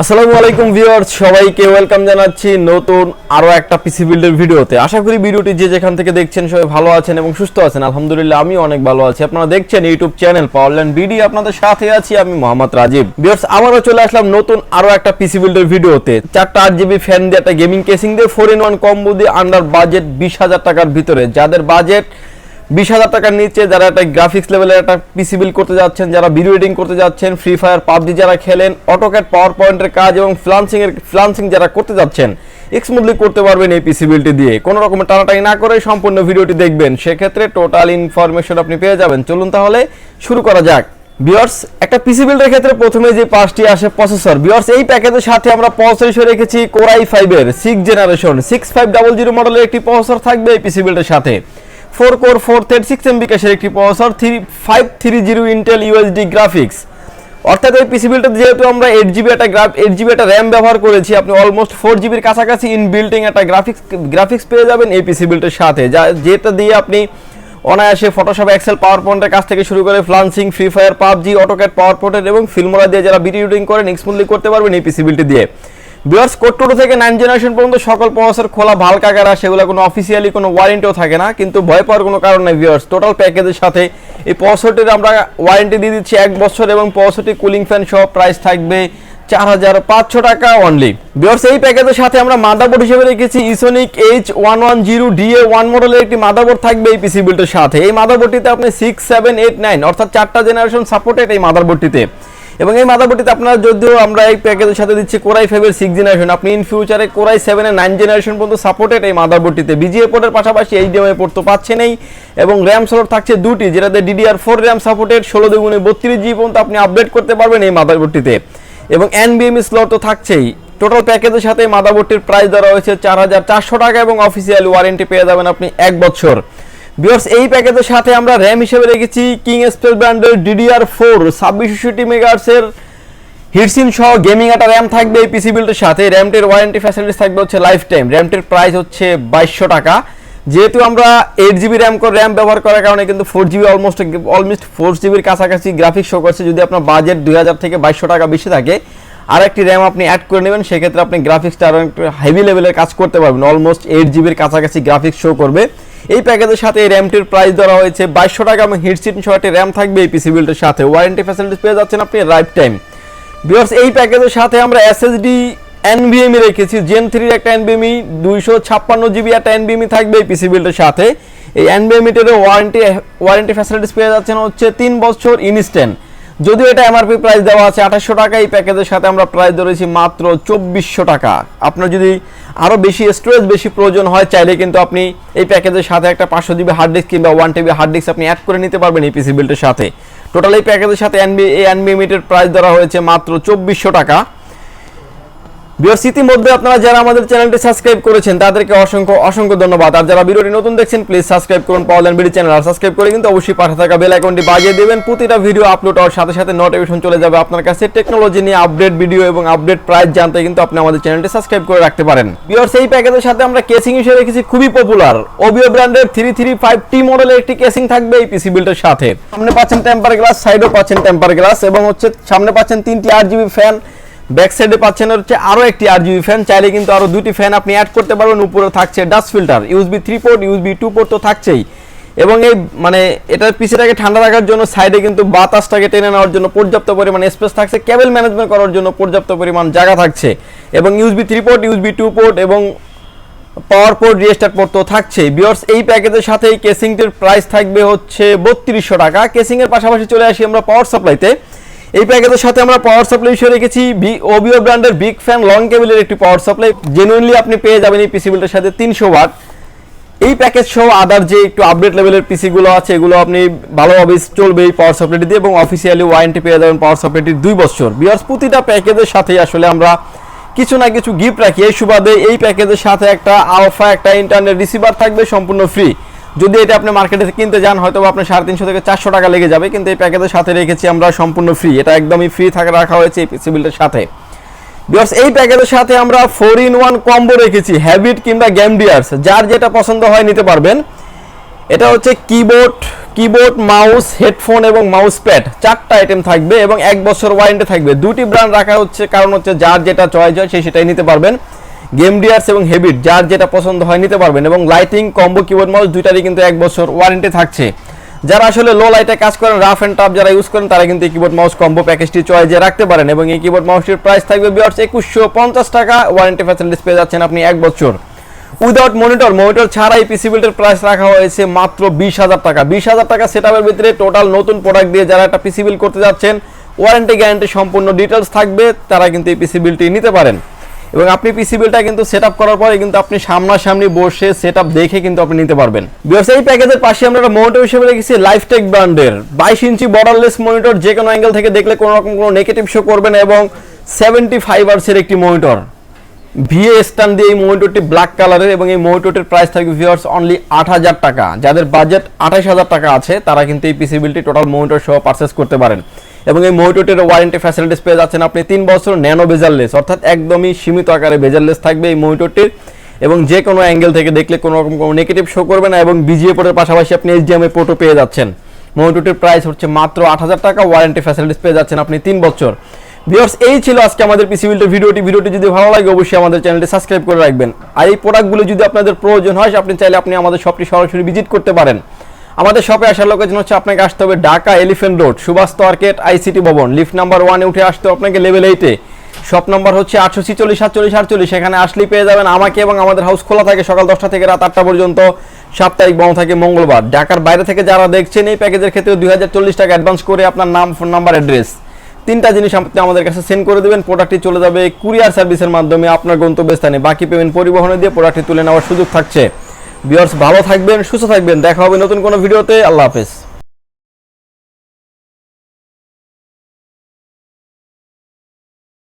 আসসালামু আলাইকুম ভিউয়ার্স, সবাইকে ওয়েলকাম জানাচ্ছি নতুন আরো একটা পিসি বিল্ডের ভিডিওতে। আশা করি ভিডিওটি যে যেখান থেকে দেখছেন সবাই ভালো আছেন এবং সুস্থ আছেন। আলহামদুলিল্লাহ আমি অনেক ভালো আছি। আপনারা দেখছেন ইউটিউব চ্যানেল পাওয়ারল্যান্ড বিডি, আপনাদের সাথে আছি আমি মোহাম্মদ রাজীব। ভিউয়ার্স, আবারও চলে আসলাম নতুন আরো একটা পিসি বিল্ডের ভিডিওতে। 4টা 8GB ফ্যান দিয়ে একটা গেমিং কেসিং দিয়ে 4-in-1 কম্বো দিয়ে আন্ডার বাজেট 20,000 টাকার ভিতরে, যাদের বাজেট 20,000 টাকার নিচে, যারা একটা গ্রাফিক্স লেভেলের একটা পিসি বিল্ড করতে যাচ্ছেন, যারা ভিডিও এডিটিং করতে যাচ্ছেন, ফ্রি ফায়ার পাবজি যারা খেলেন, অটোক্যাড পাওয়ার পয়েন্টের কাজ এবং ফ্লান্সিং যারা করতে যাচ্ছেন, স্মুথলি করতে পারবেন এই পিসি বিল্ডটি দিয়ে। কোনো রকমের টানাটানি না করে সম্পূর্ণ ভিডিওটি দেখবেন, সেক্ষেত্রে টোটাল ইনফরমেশন আপনি পেয়ে যাবেন। চলুন তাহলে শুরু করা যাক। ভিউয়ার্স, একটা পিসি বিল্ডের ক্ষেত্রে প্রথমে যে পাঁচটি আসে প্রসেসর। ভিউয়ার্স, এই প্যাকেজের সাথে আমরা প্রসেসর হিসেবে রেখেছি Core i5 এর 6th জেনারেশন 6500 মডেলের একটি প্রসেসর থাকবে এই পিসি বিল্ডের সাথে। 4 কোর 4 থ্রেড 6 MB ক্যাশের একটি প্রসেসর, 530 ইন্টেল USD গ্রাফিক্স। অর্থাৎ এই পিসি বিল্ডে যেহেতু আমরা 8GB একটা RAM ব্যবহার করেছি, আপনি অলমোস্ট 4GB এর কাছাকাছি ইনবিল্টিং একটা গ্রাফিক্স পেয়ে যাবেন এই পিসি বিল্ডের সাথে, যেটা দিয়ে আপনি অনায়াসে ফটোশপ, এক্সেল, পাওয়ার পয়েন্টের কাছ থেকে শুরু করে freelancing, free fire, PUBG, AutoCAD power point এবং ফিল্মোরা দিয়ে যারা ভিডিও এডিটিং করেন স্মুথলি করতে পারবেন এই পিসি বিল্ডটি দিয়ে। ভিউয়ার্স, কোর 2 থেকে 9th জেনারেশন পর্যন্ত সকল প্রসেসর খোলা ভালকাকারা, সেগুলো কোনো অফিসিয়ালি কোনো ওয়ারেন্টিও থাকে না, কিন্তু ভয় পাওয়ার কোনো কারণ নেই। ভিউয়ার্স, টোটাল প্যাকেজের সাথে এই প্রসেসরটির আমরা ওয়ারেন্টি দিয়ে দিচ্ছি 1 বছর এবং প্রসেসরটি কুলিং ফ্যান সহ প্রাইস থাকবে 4,500 টাকা অনলি। ভিউয়ার্স, এই প্যাকেজের সাথে আমরা মাদারবোর্ড হিসেবে রেখেছি ইসোনিক H110DA1 মডেলের একটি মাদারবোর্ড থাকবে এই পিসি বিল্ডের সাথে। এই মাদারবোর্ডটিতে আপনি 6, 7, 8, 9 অর্থাৎ 4টা জেনারেশন সাপোর্টেড এই মাদারবোর্ডটিতে। এবং এই মাদারবোর্ডটিতে আপনারা যদিও আমরা এই প্যাকেজের সাথে দিচ্ছি Core i5 এর 6th জেনারেশন, আপনি ইন ফিউচারে Core i7 এর 9th জেনারেশন পর্যন্ত সাপোর্টেড এই মাদারবোর্ডটিতে। বিজিএ পোর্টের পাশাপাশি HDMI পোর্ট তো পাচ্ছেনই এবং RAM স্লট থাকছে 2টি, যেটাতে DDR4 RAM সাপোর্টেড 16x32GB পর্যন্ত আপনি আপডেট করতে পারবেন এই মাদারবোর্ডটিতে, এবং NVMe স্লট তো থাকছেই। টোটাল প্যাকেজের সাথে মাদারবোর্ডটির প্রাইস ধরা হয়েছে 4,400 টাকা এবং অফিসিয়াল ওয়ারেন্টি পেয়ে যাবেন আপনি 1 বছর। ভিউয়ার্স, এই প্যাকেজের সাথে আমরা RAM হিসেবে রেখেছি কিং স্পেস ব্র্যান্ডের DDR4 2660 MHz এর হিটসিন সহ গেমিং একটা RAM থাকবে এই পিসি বিল্ডের সাথে। র্যামটির ওয়ারেন্টি ফ্যাসিলিটিস থাকবে হচ্ছে লাইফ টাইম। র্যামটির প্রাইস হচ্ছে 2200 টাকা। যেহেতু আমরা 8GB RAM ব্যবহার করার কারণে কিন্তু 4GB অলমোস্ট 4GB এর কাছাকাছি গ্রাফিক্স শো করছে। যদি আপনার বাজেট 2000 থেকে 2200 টাকা বেশি থাকে, আর একটি RAM আপনি অ্যাড করে নেবেন, সেক্ষেত্রে আপনি গ্রাফিক্সটা আরও একটু হেভি লেভেলের কাজ করতে পারবেন। অলমোস্ট 8GB এর কাছাকাছি গ্রাফিক্স শো করবে। এই প্যাকেজের সাথে এই র্যামটির প্রাইস ধরা হয়েছে 2200 টাকা এবং হিটসিন সহ একটি RAM থাকবে এই পিসি বিল্ডের সাথে। ওয়ারেন্টি ফ্যাসিলিটিস পেয়ে যাচ্ছেন আপনি লাইফ টাইম। ভিউয়ার্স, এই প্যাকেজের সাথে আমরা SSD NVMe রেখেছি। Gen 3 এর একটা NVMe 256GB একটা NVMe থাকবে এই পিসি বিল্ডের সাথে। এই NVMe এর ওয়ারেন্টি ফ্যাসিলিটিস পেয়ে যাচ্ছেন হচ্ছে 3 বছর ইনস্ট্যান্ট। যদিও এটা MRP প্রাইস দেওয়া আছে 2800 টাকা, এই প্যাকেজের সাথে আমরা প্রাইস ধরেছি মাত্র 2400 টাকা। আপনার যদি আরও বেশি স্টোরেজ বেশি প্রয়োজন হয়, চাইলে কিন্তু আপনি এই প্যাকেজের সাথে একটা 500GB হার্ড ডিস্ক কিংবা 1TB হার্ড ডিস্ক আপনি অ্যাড করে নিতে পারবেন এই পিসি বিল্ডের সাথে। টোটাল এই প্যাকেজের সাথে NVMe এর প্রাইস ধরা হয়েছে মাত্র 2400 টাকা। ভিউয়ার্স, ইতিমধ্যে আপনারা যারা আমাদের চ্যানেলটি সাবস্ক্রাইব করেছেন তাদেরকে অসংখ্য ধন্যবাদ। আর যারা ভিডিওটি নতুন দেখছেন প্লিজ সাবস্ক্রাইব করুন পাওয়ারল্যান্ড বিডি চ্যানেল। আর সাবস্ক্রাইব করে কিন্তু অবশ্যই পাশে থাকা বেল আইকনটি বাজিয়ে দেবেন। প্রতিটা ভিডিও আপলোড হওয়ার সাথে সাথে নোটিফিকেশন চলে যাবে আপনার কাছে। টেকনোলজি নিয়ে আপডেট ভিডিও এবং আপডেট প্রাইস জানতে কিন্তু আপনি আমাদের চ্যানেলটি সাবস্ক্রাইব করে রাখতে পারেন। ভিউয়ার্স, এই প্যাকেজের সাথে আমরা কেসিং হিসেবে রেখেছি খুবই পপুলার OBIO ব্র্যান্ডের 335T মডেলের একটি কেসিং থাকবে এই পিসি বিল্ডের সাথে। সামনে পাচ্ছেন টেম্পার গ্লাস, সাইডেও পাচ্ছেন টেম্পার গ্লাস এবং হচ্ছে সামনে পাচ্ছেন 3টি 8GB ফ্যান, ব্যাক সাইডে পাচ্ছেন হচ্ছে আরো একটি 8GB ফ্যান। চাইলে কিন্তু আরো 2টি ফ্যান আপনি অ্যাড করতে পারবেন। উপরে থাকছে dust filter, USB 3 port, USB 2 port তো থাকছেই। এবং এই এটার পিছটাকে ঠান্ডা রাখার জন্য সাইডে কিন্তু বাতাসটাকে টেনে নেওয়ার জন্য পর্যাপ্ত পরিমাণ স্পেস থাকছে। কেবল ম্যানেজমেন্ট করার জন্য পর্যাপ্ত পরিমাণ জায়গা থাকছে এবং USB 3 পোর্ট, USB 2 পোর্ট এবং পাওয়ার পোর্ট, রিস্টার্ট পোর্ট তো থাকছেই। ভিউয়ার্স, এই প্যাকেজের সাথে এই কেসিংটির প্রাইস থাকবে হচ্ছে 3200 টাকা। কেসিং এর পাশাপাশি চলে আসি আমরা পাওয়ার সাপ্লাইতে। এই প্যাকেজের সাথে আমরা পাওয়ার সাপ্লাই হিসেবে রেখেছি OBIO ব্র্যান্ডের বিগ ফ্যান লং কেবলের একটি পাওয়ার সাপ্লাই। জেনুইনলি আপনি পেয়ে যাবেন এই পিসি বিল্ডের সাথে 300 ওয়াট। এই প্যাকেজ সহ আদার যে একটু আপডেট লেভেলের পিসিগুলো আছে, এগুলো আপনি ভালোভাবে চলবে এই পাওয়ার সাপ্লাইটি দিয়ে এবং অফিসিয়ালি ওয়ারেন্টি পেয়ে যাবেন পাওয়ার সাপ্লাইটির 2 বছর। ভিউয়ার্স, প্রতিটা প্যাকেজের সাথেই আসলে আমরা কিছু না কিছু গিফট রাখি। এই সুবাদে এই প্যাকেজের সাথে একটা আলফা একটা ইন্টারনেট রিসিভার থাকবে সম্পূর্ণ ফ্রি। যদি এটা আপনি মার্কেটে কিনতে যান হয়তো আপনার 350 থেকে 400 টাকা লেগে যাবে, কিন্তু এই প্যাকেজের সাথে রেখেছি আমরা সম্পূর্ণ ফ্রি। এটা একদমই ফ্রি রাখা হয়েছে এই পিসি বিল্ডের সাথে। ভিউয়ার্স, এই প্যাকেজের সাথে আমরা 4-in-1 কম্বো রেখেছি, হ্যাবিট কিংবা গেম ডিয়ার্স, যার যেটা পছন্দ হয় নিতে পারবেন। এটা হচ্ছে কিবোর্ড মাউস হেডফোন এবং মাউস প্যাড, 4টা আইটেম থাকবে এবং 1 বছর ওয়ারেন্টি থাকবে। দুটি ব্র্যান্ড রাখা হচ্ছে কারণ হচ্ছে যার যেটা চয়েস হয় সেটাই নিতে পারবেন। গেম ডিয়ার্স এবং হেবিট যার যেটা পছন্দ হয় নিতে পারবেন এবং লাইটিং কম্বো কিবোর্ড মাউস দুইটারই কিন্তু 1 বছর ওয়ারেন্টি থাকছে। যারা আসলে লো লাইটে কাজ করেন, রাফ এন্ড টাফ যারা ইউজ করেন, তারা কিন্তু এই কিবোর্ড মাউস কম্বো প্যাকেজটি চয়েসে রাখতে পারেন এবং এই কিবোর্ড মাউসটির প্রাইস থাকবে ভিউয়ার্স 2150 টাকা। ওয়ারেন্টি ফ্যাসিলিটিস পেয়ে যাচ্ছেন আপনি 1 বছর। উইদাউট মনিটর ছাড়াই পিসি বিল্ডের প্রাইস রাখা হয়েছে মাত্র 20,000 টাকা। 20,000 টাকা সেটআপের ভিতরে টোটাল নতুন প্রোডাক্ট দিয়ে যারা একটা পিসি বিল্ড করতে যাচ্ছেন, ওয়ারেন্টি গ্যারান্টি সম্পূর্ণ ডিটেলস থাকবে, তারা কিন্তু এই পিসি বিল্ডটি নিতে পারেন। এবং আপনি পিসি বিলটা কিন্তু সেটআপ করার পরে কিন্তু আপনি সামনাসামনি বসে সেটআপ দেখে কিন্তু আপনি নিতে পারবেন। ব্যবসায়ী প্যাকেজের পাশে আমরা একটা মনিটর হিসেবে রেখেছি লাইফটেক ব্র্যান্ডের 22 ইঞ্চি বর্ডারলেস মনিটর, যে কোনো অ্যাঙ্গেল থেকে দেখলে কোনো রকম কোনো নেগেটিভ শো করবে না এবং 75 হার্টজের একটি মনিটর। ভিএ স্ট্যান্ড দিয়ে এই মনিটরটি ব্ল্যাক কালারের এবং এই মনিটরটির প্রাইস থাকবে ভিউয়ার্স অনলি 8,000 টাকা। যাদের বাজেট 28,000 টাকা আছে তারা কিন্তু এই পিসি বিলটি টোটাল মনিটর সহ পারচেজ করতে পারেন এবং এই মনিটরটির ওয়ারেন্টি ফ্যাসিলিটিস পেয়ে যাচ্ছেন আপনি 3 বছর ন্যানো বেজারলেস, অর্থাৎ একদমই সীমিত আকারে বেজারলেস থাকবে এই মনিটরটির এবং যে কোনো অ্যাঙ্গেল থেকে দেখলে কোনো রকম কোনো নেগেটিভ শো করবে না এবং বিজিএ পোর্টের পাশাপাশি আপনি এইচডিএমআই পোর্টও পেয়ে যাচ্ছেন। মনিটরটির প্রাইস হচ্ছে মাত্র 8,000 টাকা। ওয়ারেন্টি ফ্যাসিলিটিস পেয়ে যাচ্ছেন আপনি 3 বছর। ভিউয়ার্স, এই ছিল আজকে আমাদের পিসি বিল্ডের ভিডিওটি যদি ভালো লাগে অবশ্যই আমাদের চ্যানেলটি সাবস্ক্রাইব করে রাখবেন। আর এই প্রোডাক্টগুলো যদি আপনাদের প্রয়োজন হয় আপনি চাইলে আমাদের শপটি সরাসরি ভিজিট করতে পারেন। আমাদের শপে আসার লোকেশন হচ্ছে আপনাকে আসতে হবে Dhaka elephant road Subhash market ICT Bhaban lift number 1 এ উঠে আসতে আপনাকে লেভেল 8 এ। শপ নাম্বার হচ্ছে 846 47 48। সেখানে আসলেই পেয়ে যাবেন আমাকে এবং আমাদের হাউস খোলা থাকে সকাল 10টা থেকে রাত 8টা পর্যন্ত, সাপ্তাহিক বন্ধ থাকে মঙ্গলবার। ঢাকার বাইরে থেকে যারা দেখছেন এই প্যাকেজের ক্ষেত্রে 2040 টাকা অ্যাডভান্স করে আপনার নাম, ফোন নাম্বার, অ্যাড্রেস 3টা জিনিস আপনি আমাদের কাছে সেন্ড করে দেবেন। প্রোডাক্টটি চলে যাবে কুরিয়ার সার্ভিসের মাধ্যমে আপনার গন্তব্যস্থানে। বাকি পেমেন্ট পরিবহনে দিয়ে প্রোডাক্টটি তুলে নেওয়ার সুযোগ থাকছে। ভিউয়ার্স, ভালো থাকবেন, সুস্থ থাকবেন। দেখা হবে নতুন কোনো ভিডিওতে। আল্লাহ হাফেজ।